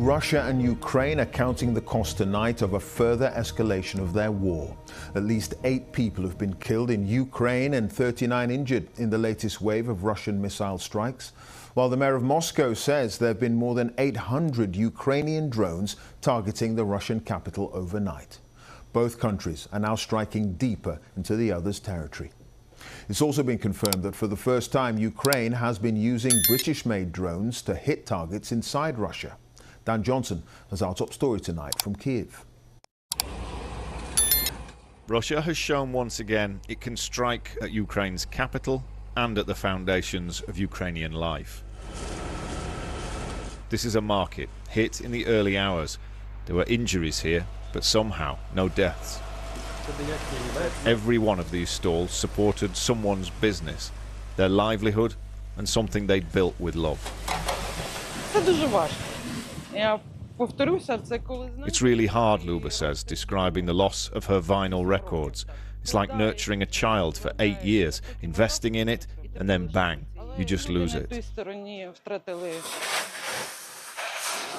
Russia and Ukraine are counting the cost tonight of a further escalation of their war. At least 8 people have been killed in Ukraine and 39 injured in the latest wave of Russian missile strikes, while the mayor of Moscow says there have been more than 800 Ukrainian drones targeting the Russian capital overnight. Both countries are now striking deeper into the other's territory. It's also been confirmed that for the first time, Ukraine has been using British-made drones to hit targets inside Russia. Dan Johnson has our top story tonight from Kiev. Russia has shown once again it can strike at Ukraine's capital and at the foundations of Ukrainian life. This is a market hit in the early hours. There were injuries here, but somehow no deaths. Every one of these stalls supported someone's business, their livelihood, and something they'd built with love. It's really hard, Luba says, describing the loss of her vinyl records. It's like nurturing a child for 8 years, investing in it, and then bang, you just lose it.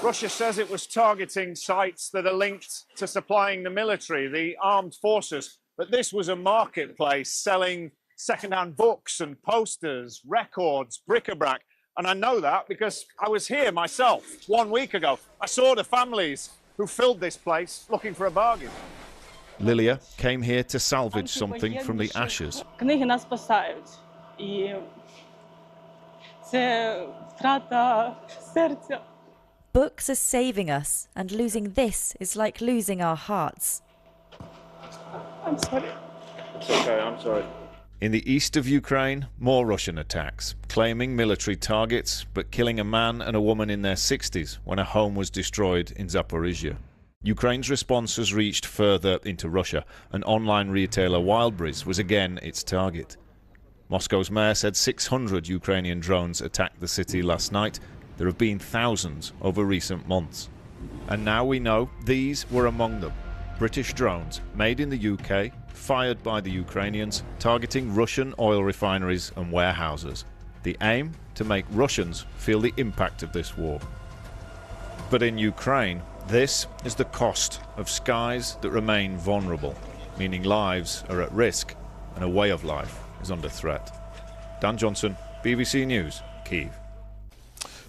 Russia says it was targeting sites that are linked to supplying the military, the armed forces. But this was a marketplace selling second-hand books and posters, records, bric-a-brac. And I know that because I was here myself 1 week ago. I saw the families who filled this place looking for a bargain. Lilia came here to salvage something from the ashes. Книги нас спасають. І це втрата серця. Books are saving us, and losing this is like losing our hearts. I'm sorry. It's okay, I'm sorry. In the east of Ukraine, more Russian attacks, claiming military targets, but killing a man and a woman in their 60s when a home was destroyed in Zaporizhia. Ukraine's response has reached further into Russia, and online retailer Wildberries was again its target. Moscow's mayor said 600 Ukrainian drones attacked the city last night. There have been thousands over recent months. And now we know these were among them. British drones made in the UK, fired by the Ukrainians, targeting Russian oil refineries and warehouses. The aim? To make Russians feel the impact of this war. But in Ukraine, this is the cost of skies that remain vulnerable, meaning lives are at risk and a way of life is under threat. Dan Johnson, BBC News, Kyiv.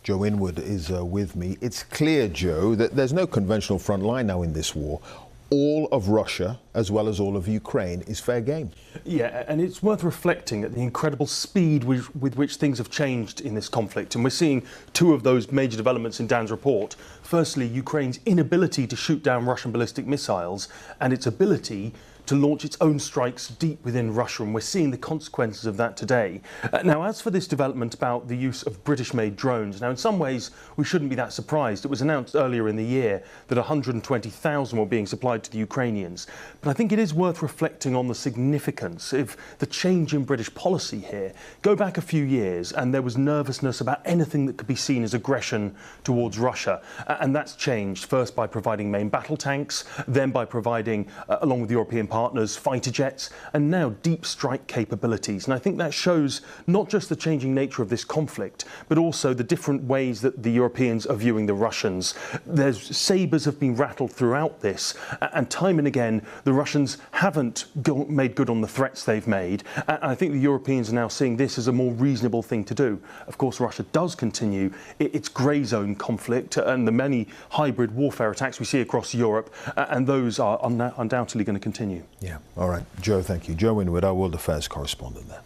Joe Winwood is with me. It's clear, Joe, that there's no conventional front line now in this war. All of Russia, as well as all of Ukraine, is fair game. Yeah, and it's worth reflecting at the incredible speed with which things have changed in this conflict. And we're seeing 2 of those major developments in Dan's report. Firstly, Ukraine's inability to shoot down Russian ballistic missiles and its ability to launch its own strikes deep within Russia, and we're seeing the consequences of that today. Now, as for this development about the use of British-made drones, now in some ways we shouldn't be that surprised. It was announced earlier in the year that 120,000 were being supplied to the Ukrainians. But I think it is worth reflecting on the significance of the change in British policy here. Go back a few years and there was nervousness about anything that could be seen as aggression towards Russia. And that's changed, first by providing main battle tanks, then by providing, along with European partners, fighter jets, and now deep strike capabilities. And I think that shows not just the changing nature of this conflict, but also the different ways that the Europeans are viewing the Russians. There's sabres have been rattled throughout this, and time and again, the Russians haven't made good on the threats they've made. And I think the Europeans are now seeing this as a more reasonable thing to do. Of course, Russia does continue its grey zone conflict and the many hybrid warfare attacks we see across Europe, and those are undoubtedly going to continue. Yeah, all right. Joe, thank you. Joe Winwood, our World Affairs correspondent there.